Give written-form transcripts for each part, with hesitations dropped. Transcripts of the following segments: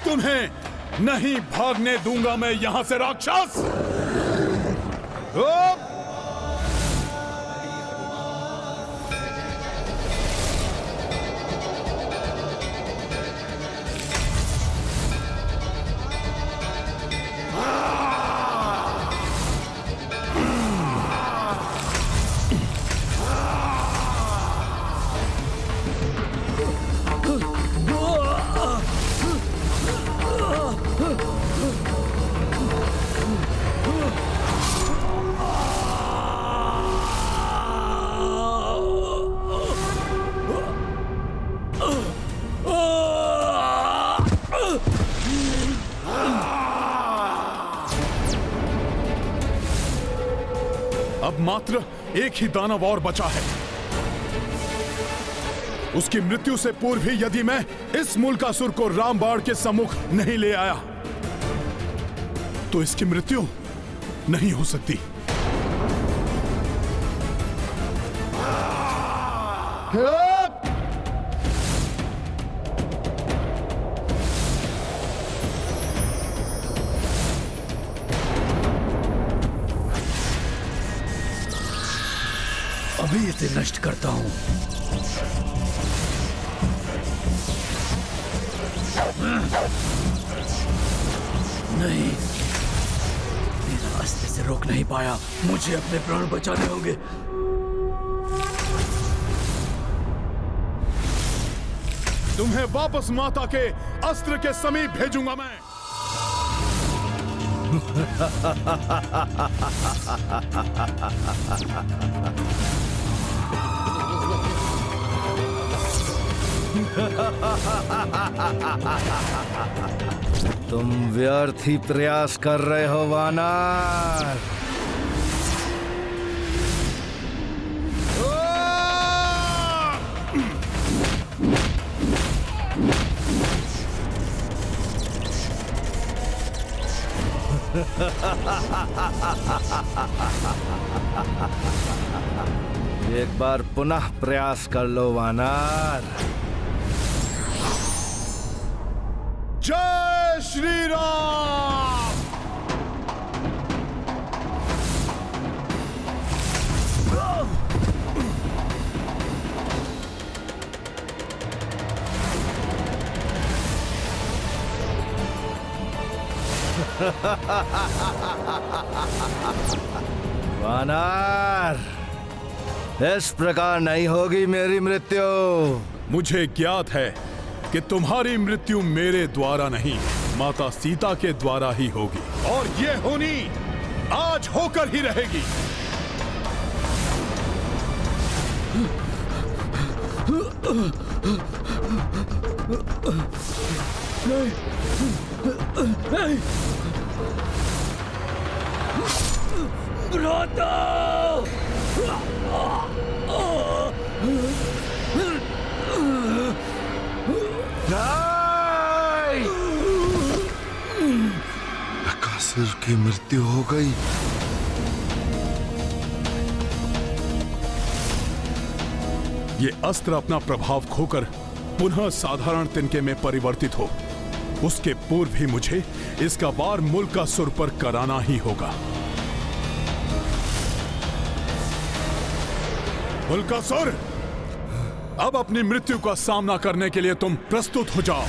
तुम्हें नहीं भागने दूंगा मैं यहां से, राक्षस। अब मात्र एक ही दानव और बचा है। उसकी मृत्यु से पूर्व ही यदि मैं इस मूलकासुर को रामबाण के सम्मुख नहीं ले आया तो इसकी मृत्यु नहीं हो सकती। अभी इसे नष्ट करता हूं। नहीं, मेरा अस्त्र से रोक नहीं पाया। मुझे अपने प्राण बचाने होंगे। तुम्हें वापस माता के अस्त्र के समीप भेजूंगा मैं। तुम व्यर्थ ही प्रयास कर रहे हो वानर। एक बार पुनः प्रयास कर लो वानर। जय श्री राम। वानर, इस प्रकार नहीं होगी मेरी मृत्यु। मुझे ज्ञात है कि तुम्हारी मृत्यु मेरे द्वारा नहीं, माता सीता के द्वारा ही होगी, और ये होनी आज होकर ही रहेगी। नहीं, नहीं। भ्राता! बकासुर की मृत्यु हो गई। ये अस्त्र अपना प्रभाव खोकर पुनः साधारण तिनके में परिवर्तित हो, उसके पूर्व ही मुझे इसका वार मूलकासुर पर कराना ही होगा। मूलकासुर, अब अपनी मृत्यु का सामना करने के लिए तुम प्रस्तुत हो जाओ।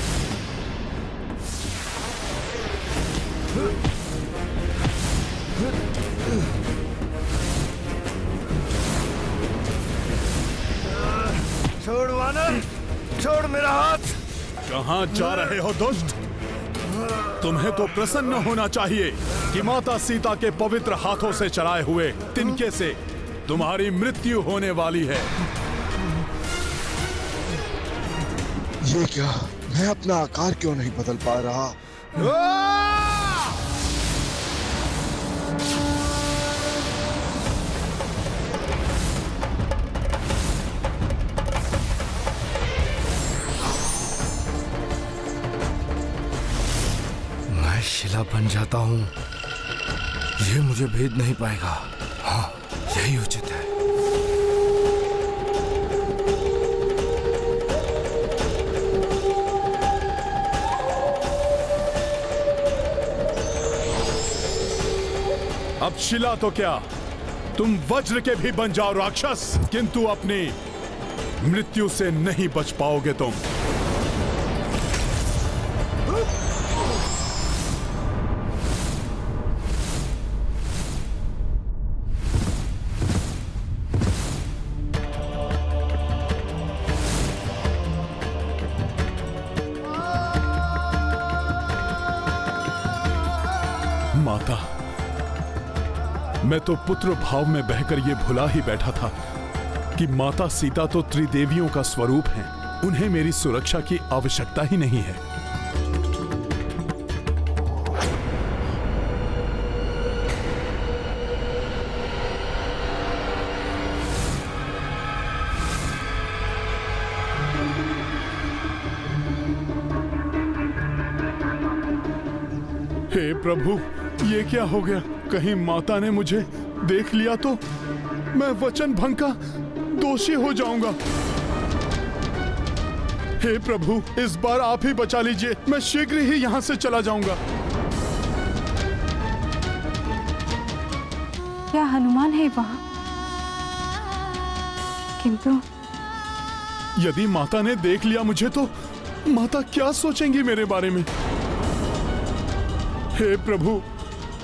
छोड़ वानर, छोड़ मेरा हाथ। कहां जा रहे हो दुष्ट? तुम्हें तो प्रसन्न होना चाहिए कि माता सीता के पवित्र हाथों से चलाए हुए तिनके से तुम्हारी मृत्यु होने वाली है। ये क्या? मैं अपना आकार क्यों नहीं बदल पा रहा? मैं शिला बन जाता हूं, ये मुझे भेद नहीं पाएगा। हाँ, यही उचित है। अब शिला तो क्या, तुम वज्र के भी बन जाओ राक्षस, किंतु अपनी मृत्यु से नहीं बच पाओगे तुम। माता, मैं तो पुत्र भाव में बहकर ये भुला ही बैठा था कि माता सीता तो त्रिदेवियों का स्वरूप हैं। उन्हें मेरी सुरक्षा की आवश्यकता ही नहीं है। हे प्रभु, ये क्या हो गया? कहीं माता ने मुझे देख लिया तो मैं वचन भंग का दोषी हो जाऊंगा। हे प्रभु, इस बार आप ही बचा लीजिए, मैं शीघ्र ही यहां से चला जाऊंगा। क्या हनुमान है वहां? किंतु यदि माता ने देख लिया मुझे तो माता क्या सोचेंगी मेरे बारे में? हे प्रभु,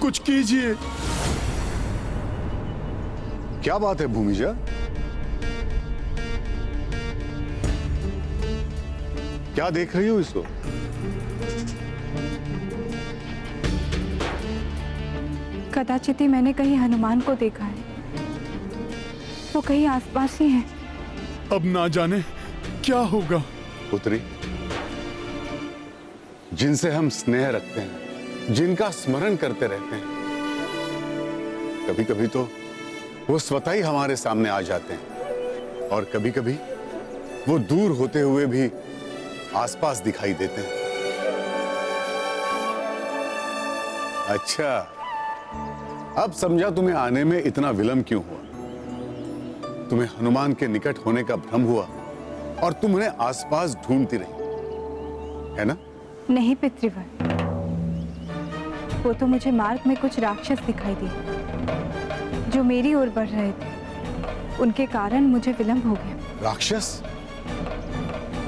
कुछ कीजिए। क्या बात है भूमिजा? क्या देख रही हो इसको? कदाचित ही मैंने कहीं हनुमान को देखा है, वो कहीं आसपास ही है। अब ना जाने क्या होगा। पुत्री, जिनसे हम स्नेह रखते हैं, जिनका स्मरण करते रहते हैं, कभी कभी तो वो स्वतः ही हमारे सामने आ जाते हैं और कभी कभी वो दूर होते हुए भी आसपास दिखाई देते हैं। अच्छा, अब समझा तुम्हें आने में इतना विलंब क्यों हुआ। तुम्हें हनुमान के निकट होने का भ्रम हुआ और तुम उन्हें आसपास ढूंढती रही, है ना? नहीं पितृवर, वो तो मुझे मार्ग में कुछ राक्षस दिखाई दिए जो मेरी ओर बढ़ रहे थे। उनके कारण मुझे विलंब हो गया। राक्षस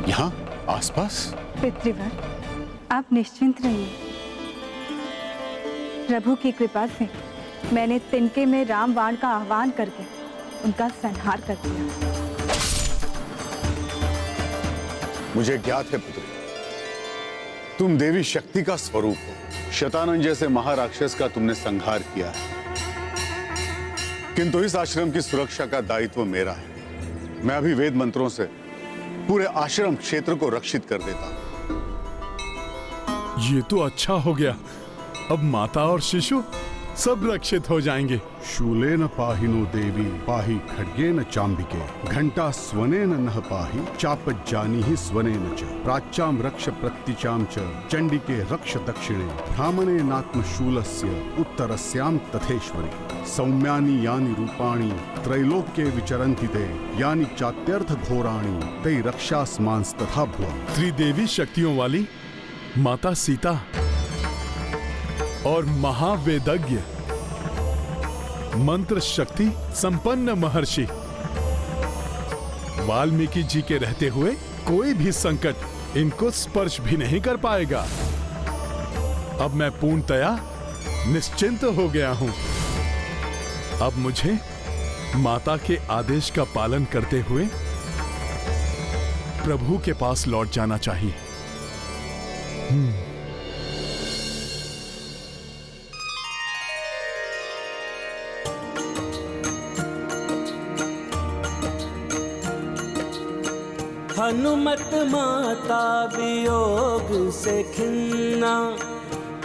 यहाँ आसपास? पितृवर, आप निश्चिंत रहिए। प्रभु की कृपा से मैंने तिनके में रामबाण का आह्वान करके उनका संहार कर दिया। मुझे ज्ञात है पुत्री, तुम देवी शक्ति का स्वरूप हो। शतानन जैसे महाराक्षस का तुमने संहार किया है, किंतु इस आश्रम की सुरक्षा का दायित्व मेरा है। मैं अभी वेद मंत्रों से पूरे आश्रम क्षेत्र को रक्षित कर देता हूं। ये तो अच्छा हो गया, अब माता और शिशु सब रक्षित हो जाएंगे। शूलेन पाहिनो देवी पाहि खड्गेन चांबिके घंटा स्वनेन नह पाहि चापज्जानीहि स्वनेन च प्राच्याम रक्ष प्रत्तिचाम च चंडिके रक्ष दक्षिणे भ्रामणेनात्मशूलस्य उत्तरस्याम तथेश्वरी सौम्यानि यानि रूपाणि त्रैलोक्ये विचरन्ति ते यानि चात्यर्थ घोराणि ते रक्षास्मांस्तथा भुवः। त्रिदेवी शक्तियों वाली माता सीता और महावेदज्ञ मंत्र शक्ति संपन्न महर्षि वाल्मीकि जी के रहते हुए कोई भी संकट इनको स्पर्श भी नहीं कर पाएगा। अब मैं पूर्णतया निश्चिंत हो गया हूं। अब मुझे माता के आदेश का पालन करते हुए प्रभु के पास लौट जाना चाहिए। हनुमत माता वियोग से खिन्ना,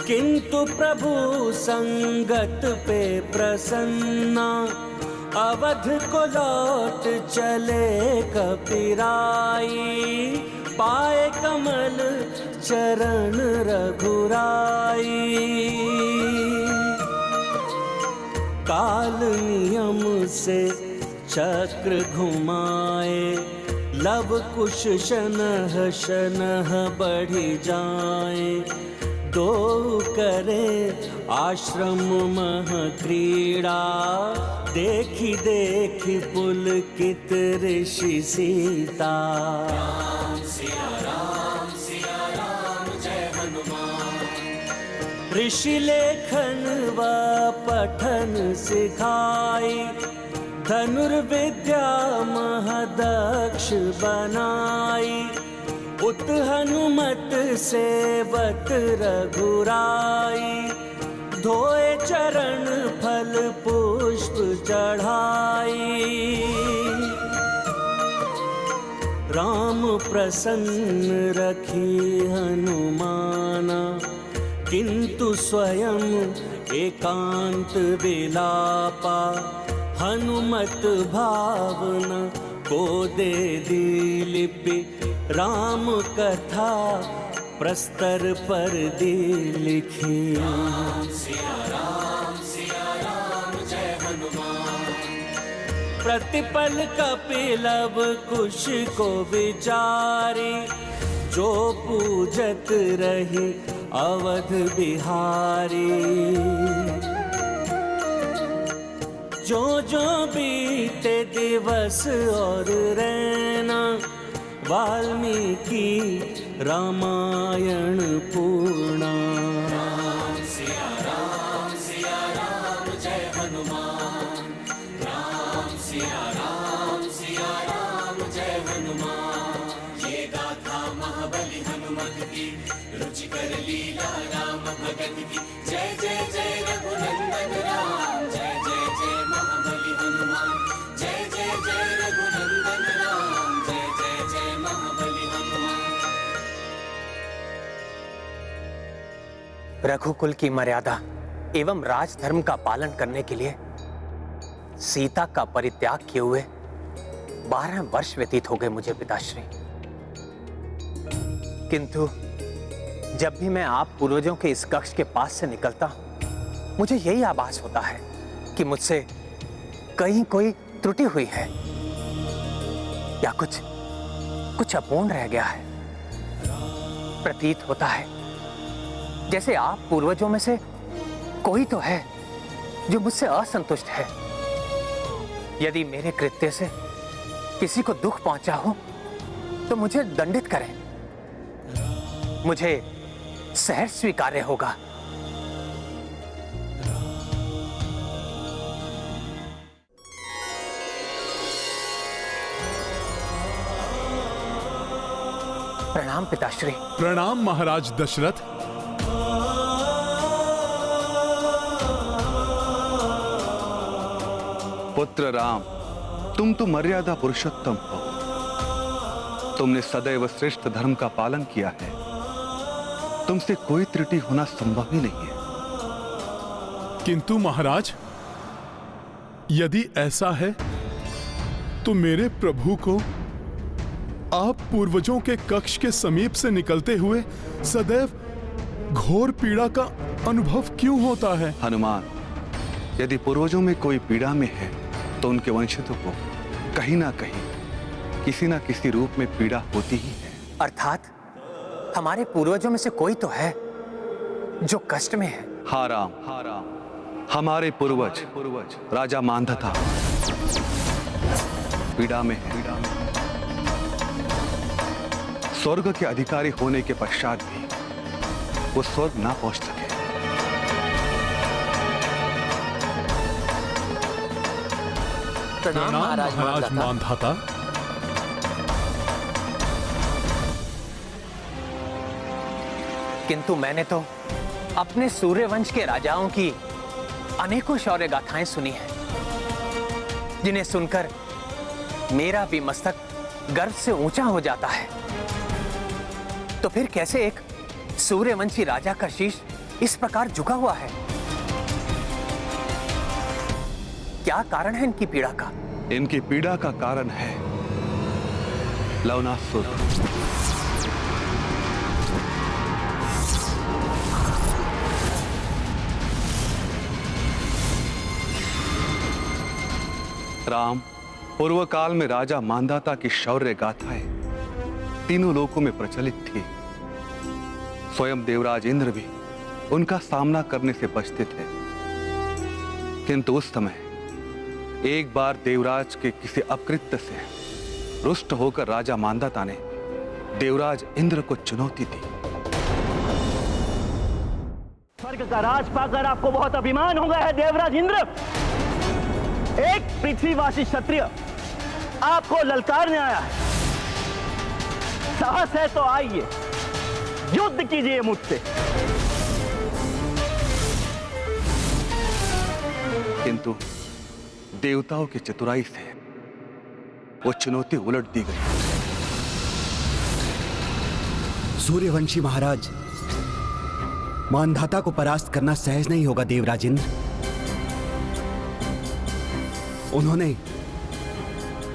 किंतु प्रभु संगत पे प्रसन्ना। अवध को लौट चले कपिराई, पाए कमल चरण रघुराई। काल नियम से चक्र घुमाए, लव कुश शनह शनह बढ़ी जाए। दो करे आश्रम मह क्रीड़ा, देखी देखी पुलकित ऋषि सीता। ऋषि लेखन व पठन सिखाई, धनुर्विद्या महदक्ष बनाई। उत हनुमत सेवत रघुराई, धोए चरण फल पुष्प चढ़ाई। राम प्रसन्न रखी हनुमाना, किंतु स्वयं एकांत विलापा। हनुमत भावना को दे दी लिपि, राम कथा प्रस्तर पर दी लिखी। प्रतिपल कपिलव कुश को विचारी, जो पूजत रही अवध बिहारी। जो जो बीते दिवस और रैना, वाल्मीकि रामायण पूर्णा। राम सिया राम जय हनुमान। राम सिया राम जय हनुमान। ये गाथा महाबली हनुमत की, रुचिकर लीला राम भगत की। जय जय जय रघुनंदन राम, जय जय जय महाबली हनुमान। जय जय जय रघुनंदन राम, जय जय जय महाबली हनुमान। रघुकुल की मर्यादा एवं राजधर्म का पालन करने के लिए सीता का परित्याग किए हुए 12 वर्ष व्यतीत हो गए मुझे पिताश्री। किंतु जब भी मैं आप पूर्वजों के इस कक्ष के पास से निकलता हूं, मुझे यही आभास होता है कि मुझसे कहीं कोई त्रुटि हुई है या कुछ अपूर्ण रह गया है। प्रतीत होता है जैसे आप पूर्वजों में से कोई तो है जो मुझसे असंतुष्ट है। यदि मेरे कृत्य से किसी को दुख पहुंचा हो तो मुझे दंडित करें, मुझे सहर्ष स्वीकार्य होगा। प्रणाम पिताश्री। प्रणाम महाराज दशरथ। पुत्र राम, तुम तो मर्यादा पुरुषोत्तम हो। तुमने सदैव श्रेष्ठ धर्म का पालन किया है। तुमसे कोई त्रुटि होना संभव ही नहीं है। किंतु महाराज, यदि ऐसा है तो मेरे प्रभु को आप पूर्वजों के कक्ष के समीप से निकलते हुए सदैव घोर पीड़ा का अनुभव क्यों होता है? हनुमान, यदि पूर्वजों में कोई पीड़ा में है तो उनके वंशजों को कहीं ना कहीं किसी ना किसी रूप में पीड़ा होती ही है। अर्थात हमारे पूर्वजों में से कोई तो है जो कष्ट में है। हाँ राम, हमारे पूर्वज राजा मांधाता पीड़ा में है। स्वर्ग के अधिकारी होने के पश्चात भी वो स्वर्ग ना पहुंच सके। प्रणाम महाराज मांधाता। किंतु मैंने तो अपने सूर्यवंश के राजाओं की अनेकों शौर्य गाथाएं सुनी हैं, जिन्हें सुनकर मेरा भी मस्तक गर्व से ऊंचा हो जाता है। तो फिर कैसे एक सूर्यवंशी राजा का शीश इस प्रकार झुका हुआ है? क्या कारण है इनकी पीड़ा का? इनकी पीड़ा का कारण है लवनासुर। राम, पूर्व काल में राजा मांधाता की शौर्य गाथाएं तीनों लोकों में प्रचलित थी। स्वयं देवराज इंद्र भी उनका सामना करने से बचते थे। किंतु उस समय एक बार देवराज के किसी अपकृत्य से रुष्ट होकर राजा मांधाता ने देवराज इंद्र को चुनौती दी। स्वर्ग का राज पाकर आपको बहुत अभिमान हो गया है देवराज इंद्र। एक पृथ्वीवासी क्षत्रिय आपको ललकारने आया है। साहस है तो आइए, युद्ध कीजिए मुझसे। किंतु देवताओं की चतुराई से वो चुनौती उलट दी गई। सूर्यवंशी महाराज, मानधाता को परास्त करना सहज नहीं होगा देवराज इंद्र। उन्होंने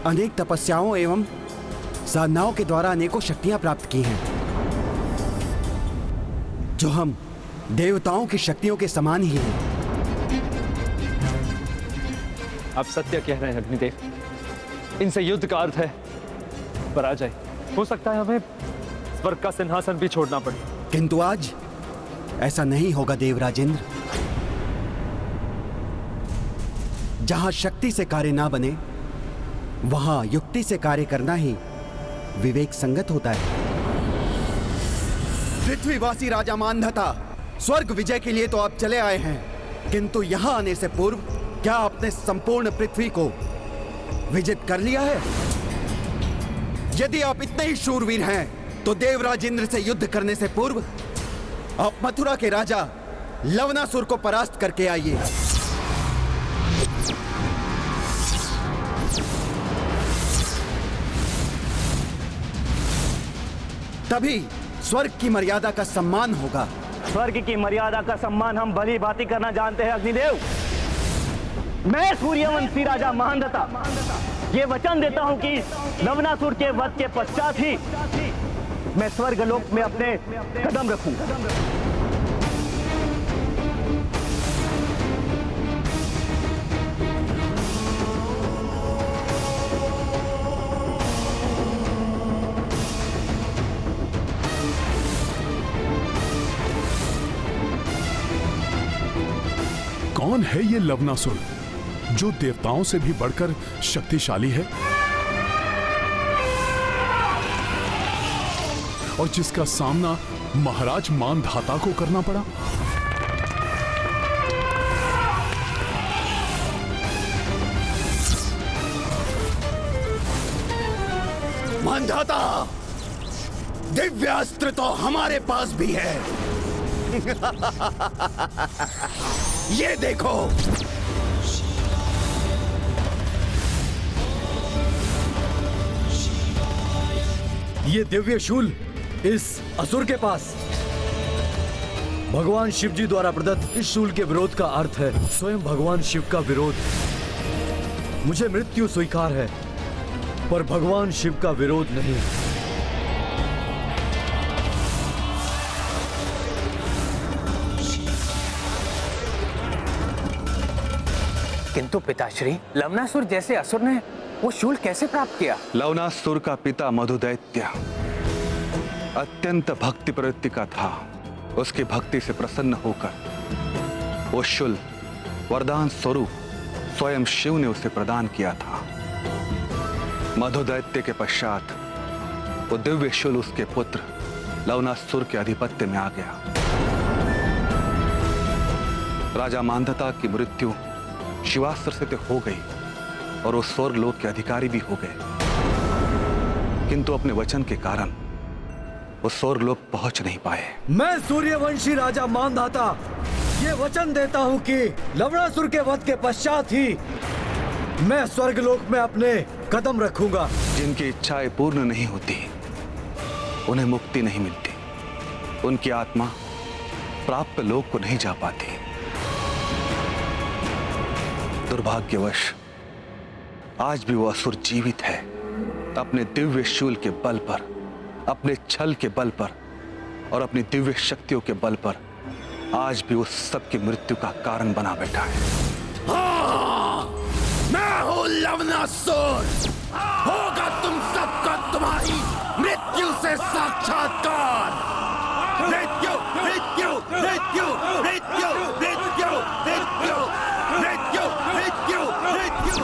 अनेक तपस्याओं एवं साधनाओं के द्वारा अनेकों शक्तियां प्राप्त की हैं, जो हम देवताओं की शक्तियों के समान ही हैं। आप सत्य कह रहे हैं अग्निदेव। इनसे युद्ध का अर्थ है पराजय। हो सकता है हमें स्वर्ग का सिंहासन भी छोड़ना पड़े। किंतु आज ऐसा नहीं होगा देवराज इंद्र। जहां शक्ति से कार्य ना बने, वहां युक्ति से कार्य करना ही विवेक संगत होता है। पृथ्वीवासी राजा मांधाता, स्वर्ग विजय के लिए तो आप चले आए हैं, किंतु यहां आने से पूर्व क्या आपने संपूर्ण पृथ्वी को विजित कर लिया है? यदि आप इतने ही शूरवीर हैं, तो देवराज इंद्र से युद्ध करने से पूर्व आप मथुरा के राजा लवनासुर को परास्त करके आइए। तभी स्वर्ग की मर्यादा का सम्मान होगा। स्वर्ग की मर्यादा का सम्मान हम भली भांति करना जानते हैं अग्निदेव। मैं सूर्यवंशी राजा मांधाता ये वचन देता हूं कि लवनासुर के वध के पश्चात ही मैं स्वर्गलोक में अपने कदम रखूंगा। कौन है ये लवनासुर जो देवताओं से भी बढ़कर शक्तिशाली है और जिसका सामना महाराज मांधाता को करना पड़ा? मांधाता, दिव्यास्त्र तो हमारे पास भी है। ये देखो। ये दिव्य शूल इस असुर के पास। भगवान शिव जी द्वारा प्रदत्त इस शूल के विरोध का अर्थ है स्वयं भगवान शिव का विरोध। मुझे मृत्यु स्वीकार है, पर भगवान शिव का विरोध नहीं। किंतु पिताश्री, लवनासुर जैसे असुर ने वो शूल कैसे प्राप्त किया? लवनासुर का पिता मधुदैत्य अत्यंत भक्ति प्रवृत्ति का था। उसकी भक्ति से प्रसन्न होकर वो शूल वरदान स्वरूप स्वयं शिव ने उसे प्रदान किया था। मधुदैत्य के पश्चात वो दिव्य शूल उसके पुत्र लवनासुर के आधिपत्य में आ गया। राजा मांधाता की मृत्यु शिवास्त्र से तो हो गई और वो स्वर्ग लोक के अधिकारी भी हो गए, किंतु अपने वचन के कारण वो स्वर्ग लोक पहुंच नहीं पाए। मैं सूर्यवंशी राजा मांधाता ये वचन देता हूं कि लवणासुर के वध के पश्चात ही मैं स्वर्ग लोक में अपने कदम रखूंगा। जिनकी इच्छाएं पूर्ण नहीं होती उन्हें मुक्ति नहीं मिलती, उनकी आत्मा प्राप्त लोक को नहीं जा पाती। दुर्भाग्यवश आज भी वो असुर जीवित है। अपने दिव्य शूल के बल पर, अपने छल के बल पर और अपनी दिव्य शक्तियों के बल पर आज भी उस सबकी मृत्यु का कारण बना बैठा है। मैं हूं लवनासुर। होगा तुम सबको तुम्हारी मृत्यु से साक्षात्कार। मृत्यु मृत्यु मृत्यु मृत्यु मृत्यु मृत्यु मृत्यु मृत्यु मृत्यु।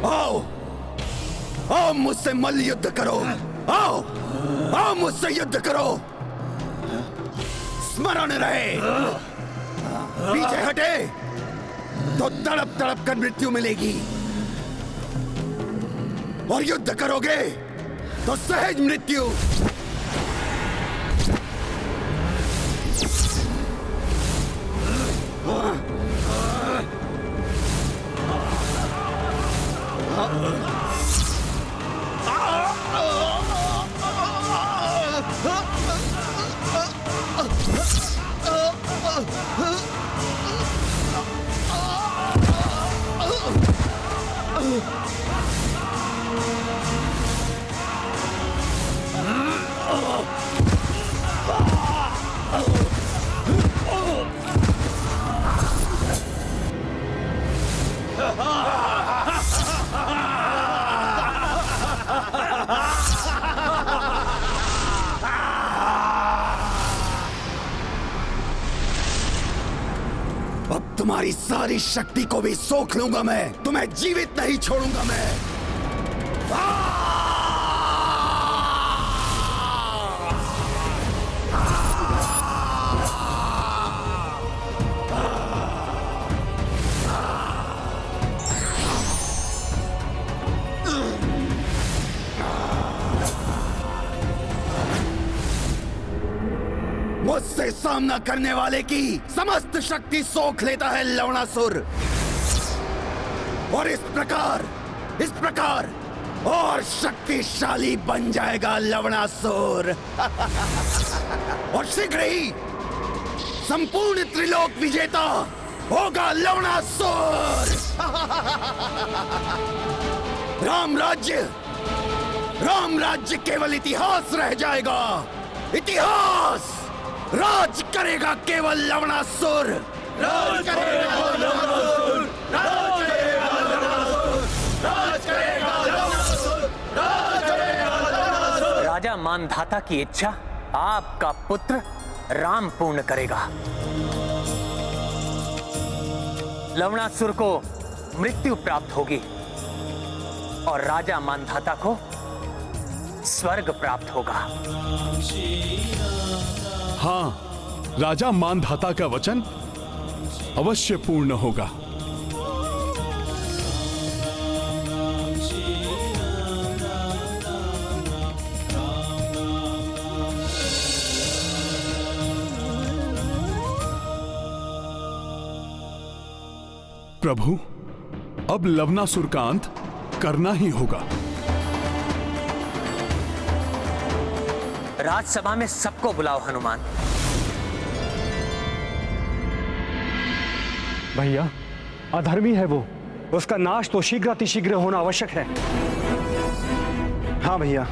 आओ आओ मुझसे मल्ल युद्ध करो। आओ आओ मुझसे युद्ध करो। स्मरण रहे, पीछे हटे तो तड़प तड़प कर मृत्यु मिलेगी, और युद्ध करोगे तो सहज मृत्यु। अब तुम्हारी सारी शक्ति को भी सोख लूंगा मैं, तुम्हें जीवित नहीं छोड़ूंगा मैं। मुझसे सामना करने वाले की समस्त शक्ति सोख लेता है लवणासुर, और इस प्रकार और शक्तिशाली बन जाएगा लवणासुर। और शीघ्र ही संपूर्ण त्रिलोक विजेता होगा लवणासुर। राम राज्य केवल इतिहास रह जाएगा। इतिहास राज करेगा केवल लवणासुर। राज करेगा लवणासुर। राज करेगा लवणासुर। राज करेगा लवणासुर। राज करेगा लवणासुर। राजा मानधाता की इच्छा आपका पुत्र राम पूर्ण करेगा। लवणासुर को मृत्यु प्राप्त होगी और राजा मानधाता को स्वर्ग प्राप्त होगा। हाँ, राजा मानधाता का वचन अवश्य पूर्ण होगा। प्रभु, अब लवणासुर का अंत करना ही होगा। राजसभा में सबको बुलाओ हनुमान। भैया, अधर्मी है वो, उसका नाश तो शीघ्रातिशीघ्र होना आवश्यक है। हाँ भैया,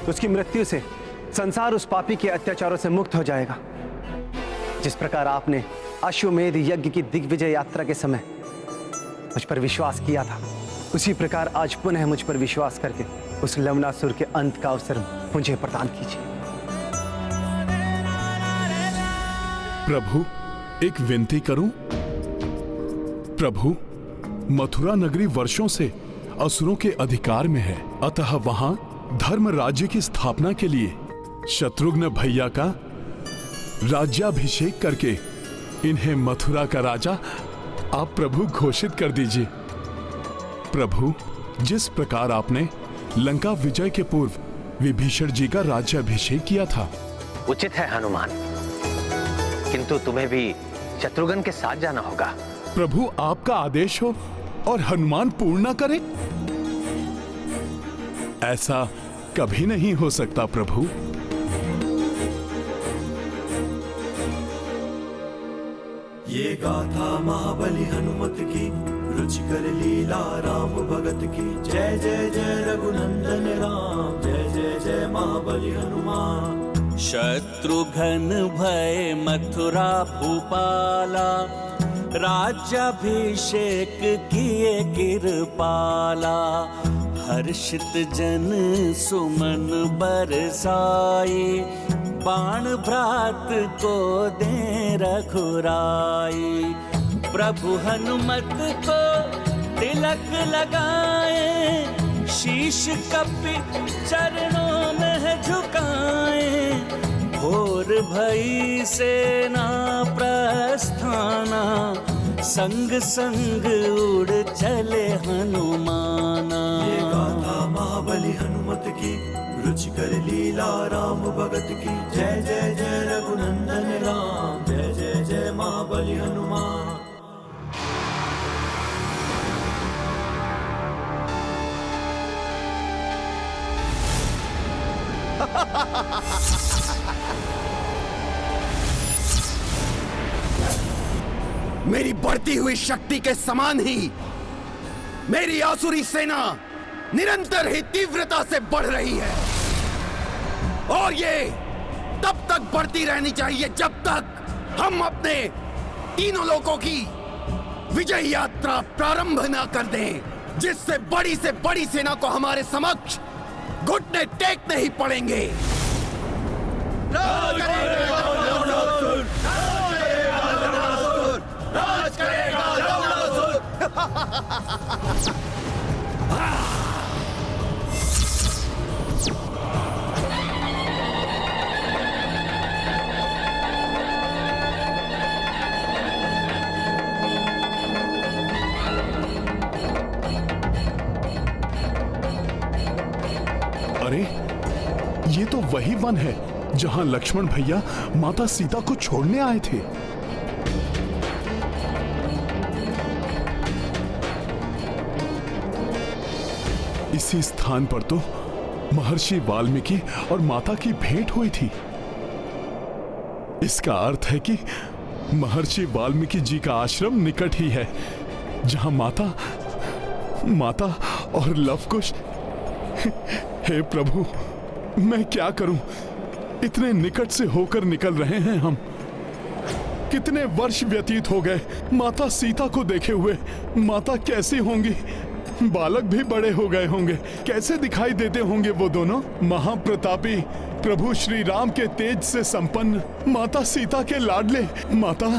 उसकी मृत्यु से संसार उस पापी के अत्याचारों से मुक्त हो जाएगा। जिस प्रकार आपने अश्वमेध यज्ञ की दिग्विजय यात्रा के समय मुझ पर विश्वास किया था, उसी प्रकार आज पुनः मुझ पर विश्वास करके उस लवणासुर के अंत का अवसर मुझे प्रदान कीजिए। प्रभु, एक विनती करूं? प्रभु, मथुरा नगरी वर्षों से असुरों के अधिकार में है, अतः वहां धर्म राज्य की स्थापना के लिए शत्रुघ्न भैया का राज्याभिषेक करके इन्हें मथुरा का राजा आप प्रभु घोषित कर दीजिए। प्रभु, जिस प्रकार आपने लंका विजय के पूर्व विभीषण जी का राज्याभिषेक किया था। उचित है हनुमान, किंतु तुम्हें भी शत्रुघ्न के साथ जाना होगा। प्रभु, आपका आदेश हो और हनुमान पूर्ण न करे, ऐसा कभी नहीं हो सकता प्रभु। ये गाथा महाबली हनुमत की, रुचिकर लीला राम भगत की। जय जय जय रघुनंदन राम, जय जय जय महाबली हनुमान। शत्रुघ्न भय मथुरा भूपाला, राज्याभिषेक किए कृपाला, हर्षित जन सुमन बरसाई, बाण भ्रात को दे रघुराई। प्रभु हनुमत को तिलक लगाए, शीश कपि चरणों में झुकाए, घोर भई सेना प्रस्थाना, संग संग उड़ चले हनुमाना। ये गाथा महाबली हनुमत की, रुचिकर लीला राम भगत की। जय जय जय रघुनंदन राम, जय जय जय महाबली हनुमान। मेरी बढ़ती हुई शक्ति के समान ही मेरी आसुरी सेना निरंतर ही तीव्रता से बढ़ रही है, और ये तब तक बढ़ती रहनी चाहिए जब तक हम अपने तीनों लोकों की विजय यात्रा प्रारंभ न कर दें, जिससे बड़ी से बड़ी सेना को हमारे समक्ष घुटने टेकने ही पड़ेंगे। राज करेगा लवणासुर, राज करेगा लवणासुर। अरे ये तो वही वन है जहां लक्ष्मण भैया माता सीता को छोड़ने आए थे। इसी स्थान पर तो महर्षि वाल्मीकि और माता की भेंट हुई थी। इसका अर्थ है कि महर्षि वाल्मीकि जी का आश्रम निकट ही है, जहां माता और लवकुश। हे प्रभु, मैं क्या करूं? इतने निकट से होकर निकल रहे हैं हम। कितने वर्ष व्यतीत हो गए माता सीता को देखे हुए। माता कैसी होंगी? बालक भी बड़े हो गए होंगे। कैसे दिखाई देते होंगे वो दोनों? महाप्रतापी प्रभु श्री राम के तेज से संपन्न माता सीता के लाडले। माता,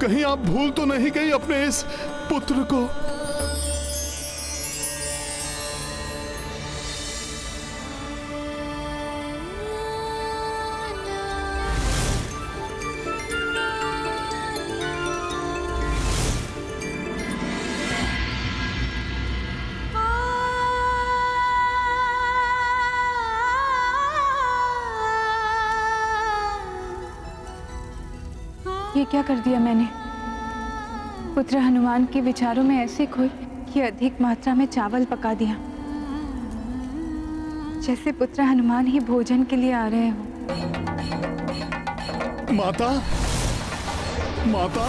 कहीं आप भूल तो नहीं गई अपने इस पुत्र को? ये क्या कर दिया मैंने? पुत्र हनुमान के विचारों में ऐसे खोई कि अधिक मात्रा में चावल पका दिया, जैसे पुत्र हनुमान ही भोजन के लिए आ रहे हो। माता, माता,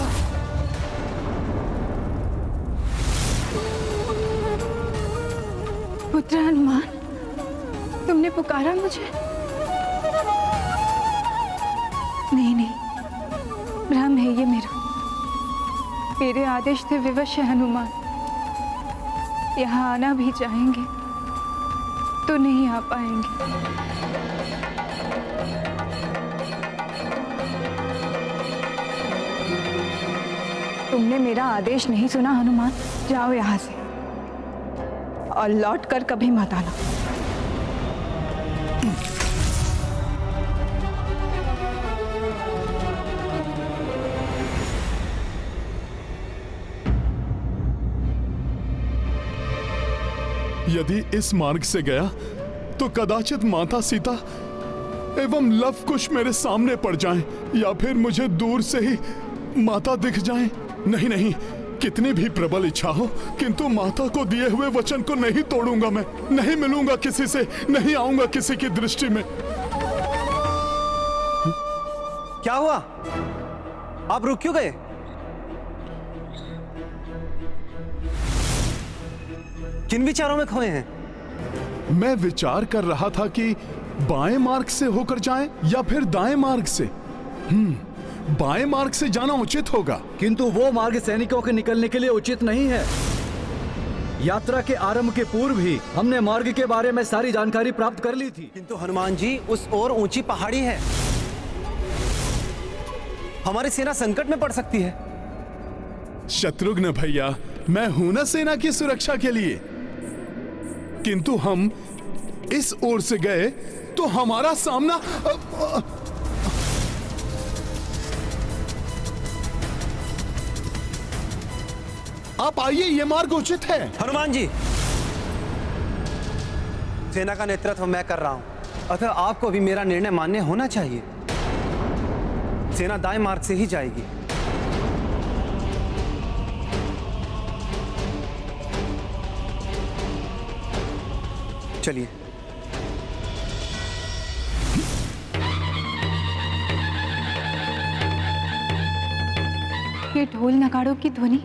पुत्र हनुमान, तुमने पुकारा मुझे? नहीं नहीं, भ्रम है ये मेरा। मेरे आदेश से विवश है हनुमान। यहाँ आना भी चाहेंगे तो नहीं आ पाएंगे। तुमने मेरा आदेश नहीं सुना हनुमान। जाओ यहाँ से और लौट कर कभी मत आना। यदि इस मार्ग से गया तो कदाचित माता सीता एवं लवकुश मेरे सामने पड़ जाएं, या फिर मुझे दूर से ही माता दिख जाएं। नहीं नहीं, कितनी भी प्रबल इच्छा हो, किंतु माता को दिए हुए वचन को नहीं तोड़ूंगा मैं। नहीं मिलूंगा किसी से, नहीं आऊंगा किसी की दृष्टि में। क्या हुआ? आप रुक क्यों गए? किन विचारों में खोए हैं? मैं विचार कर रहा था कि बाएं मार्ग से होकर जाएं या फिर दाएं मार्ग से। बाएं मार्ग से जाना उचित होगा। किंतु वो मार्ग सैनिकों के निकलने के लिए उचित नहीं है। यात्रा के आरंभ के पूर्व ही हमने मार्ग के बारे में सारी जानकारी प्राप्त कर ली थी। किंतु हनुमान जी, उस ओर ऊंची पहाड़ी है, हमारी सेना संकट में पड़ सकती है। शत्रुघ्न भैया, मैं हूं ना सेना की सुरक्षा के लिए, किंतु हम इस ओर से गए तो हमारा सामना आप आइए, यह मार्ग उचित है। हनुमान जी, सेना का नेतृत्व मैं कर रहा हूं, अतः आपको भी मेरा निर्णय मान्य होना चाहिए। सेना दाएं मार्ग से ही जाएगी। चलिए। ये ढोल नगाड़ों की ध्वनि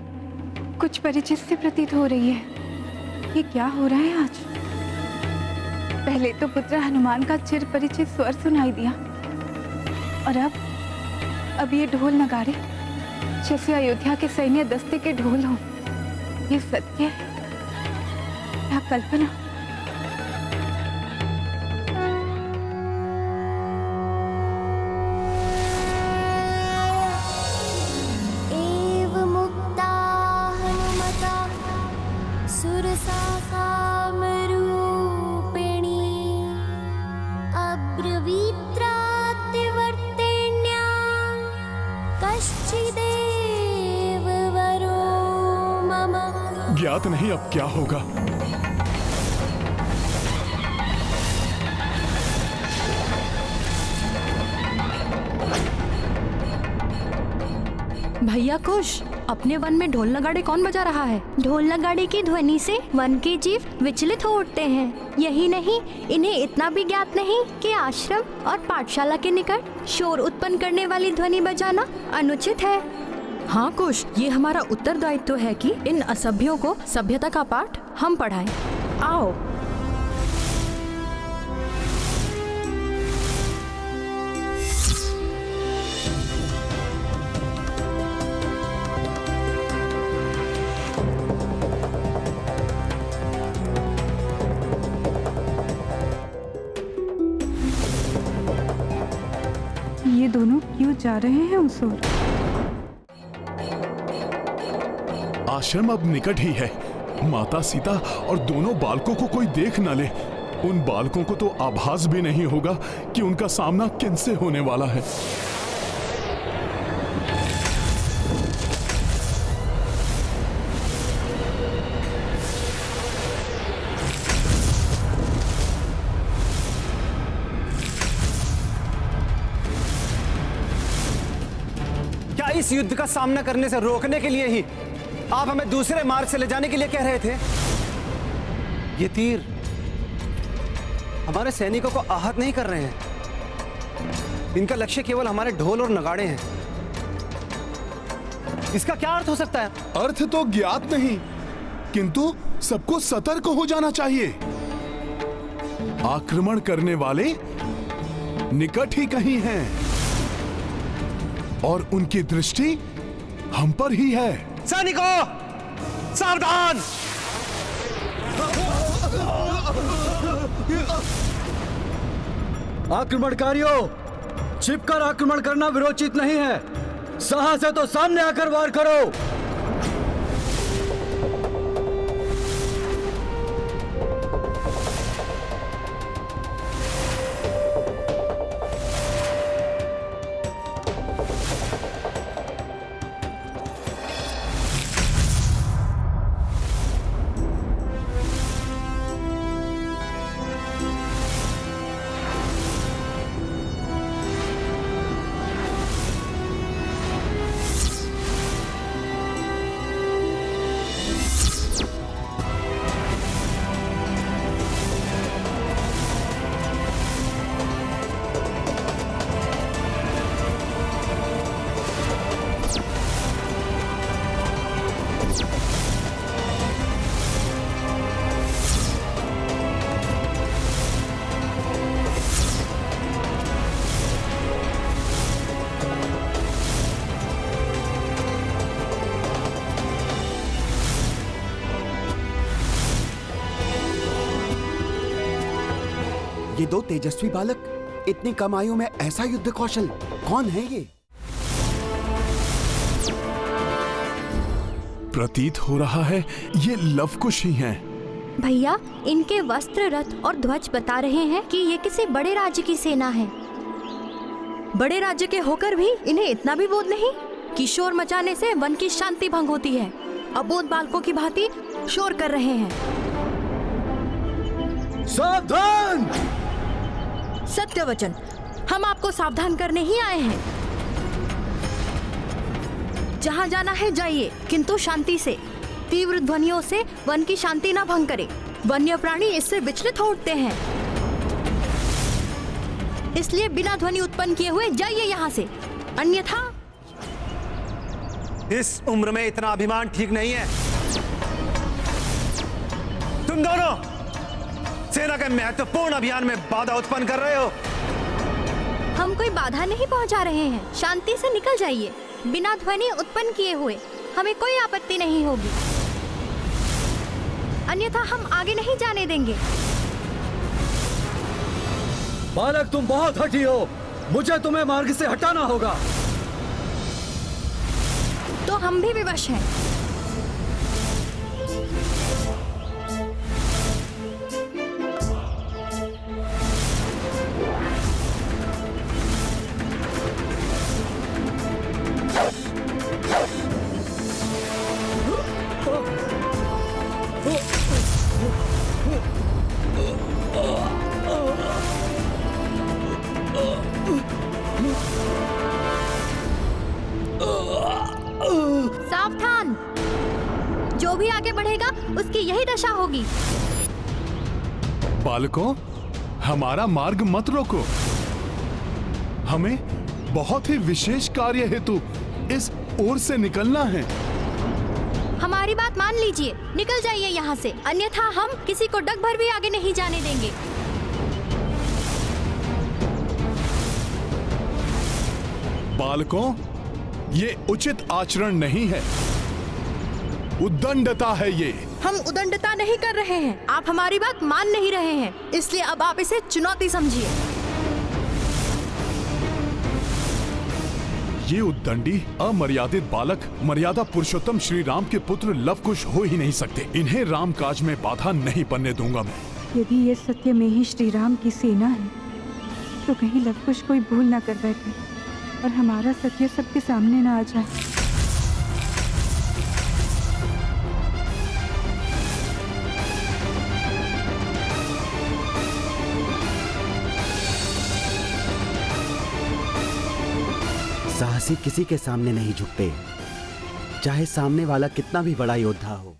कुछ परिचित से प्रतीत हो रही है। ये क्या हो रहा है आज? पहले तो पुत्र हनुमान का चिर परिचित स्वर सुनाई दिया, और अब ये ढोल नगाड़े जैसे अयोध्या के सैन्य दस्ते के ढोल हों। ये सत्य है या कल्पना? ज्ञात नहीं अब क्या होगा। भैया कुश, अपने वन में ढोल नगाड़े कौन बजा रहा है? ढोल नगाड़े की ध्वनि से वन के जीव विचलित हो उठते हैं। यही नहीं, इन्हें इतना भी ज्ञात नहीं कि आश्रम और पाठशाला के निकट शोर उत्पन्न करने वाली ध्वनि बजाना अनुचित है। हाँ कुश, ये हमारा उत्तरदायित्व है कि इन असभ्यों को सभ्यता का पाठ हम पढ़ाएं। आओ। ये दोनों क्यों जा रहे हैं उस ओर? आश्रम अब निकट ही है। माता सीता और दोनों बालकों को कोई देख न ले। उन बालकों को तो आभास भी नहीं होगा कि उनका सामना किनसे होने वाला है। क्या इस युद्ध का सामना करने से रोकने के लिए ही आप हमें दूसरे मार्ग से ले जाने के लिए कह रहे थे? ये तीर हमारे सैनिकों को आहत नहीं कर रहे हैं। इनका लक्ष्य केवल हमारे ढोल और नगाड़े हैं। इसका क्या अर्थ हो सकता है? अर्थ तो ज्ञात नहीं, किंतु सबको सतर्क हो जाना चाहिए। आक्रमण करने वाले निकट ही कहीं हैं और उनकी दृष्टि हम पर ही है। सैनिकों, सावधान! आक्रमणकारियों, छिपकर आक्रमण करना विरोचित नहीं है। साहस है तो सामने आकर वार करो। ये दो तेजस्वी बालक, इतनी कम आयु में ऐसा युद्ध कौशल, कौन है ये? प्रतीत हो रहा है ये लवकुश ही हैं। भैया, इनके वस्त्र, रथ और ध्वज बता रहे हैं कि ये किसी बड़े राज्य की सेना है। बड़े राज्य के होकर भी इन्हें इतना भी बोध नहीं कि शोर मचाने से वन की शांति भंग होती है। अबोध बालकों की भांति शोर कर रहे हैं। सावधान! सत्यवचन, हम आपको सावधान करने ही आए हैं। जहाँ जाना है जाइए, किंतु शांति से। तीव्र ध्वनियों से वन की शांति न भंग करे। वन्य प्राणी इससे विचलित हो उठते हैं। इसलिए बिना ध्वनि उत्पन्न किए हुए जाइए यहाँ से, अन्यथा। इस उम्र में इतना अभिमान ठीक नहीं है। तुम दोनों सेना के महत्वपूर्ण अभियान में बाधा उत्पन्न कर रहे हो। हम कोई बाधा नहीं पहुंचा रहे हैं। शांति से निकल जाइए, बिना ध्वनि उत्पन्न किए हुए। हमें कोई आपत्ति नहीं होगी, अन्यथा हम आगे नहीं जाने देंगे। बालक, तुम बहुत हठी हो। मुझे तुम्हें मार्ग से हटाना होगा। तो हम भी विवश हैं। सावधान! जो भी आगे बढ़ेगा उसकी यही दशा होगी। बालकों, हमारा मार्ग मत रोको। हमें बहुत ही विशेष कार्य हेतु इस ओर से निकलना है। हमारी बात मान लीजिए, निकल जाइए यहाँ से, अन्यथा हम किसी को डग भर भी आगे नहीं जाने देंगे। बालकों, ये उचित आचरण नहीं है, उद्दंडता है ये। हम उद्दंडता नहीं कर रहे हैं, आप हमारी बात मान नहीं रहे हैं, इसलिए अब आप इसे चुनौती समझिए। ये उद्दंडी अमर्यादित बालक मर्यादा पुरुषोत्तम श्री राम के पुत्र लवकुश हो ही नहीं सकते। इन्हें राम काज में बाधा नहीं बनने दूंगा मैं। यदि ये सत्य में ही श्री राम की सेना है, तो कहीं लवकुश कोई भूल ना कर बैठे और हमारा सत्य सबके सामने ना आ जाए। साहसी किसी के सामने नहीं झुकते, चाहे सामने वाला कितना भी बड़ा योद्धा हो।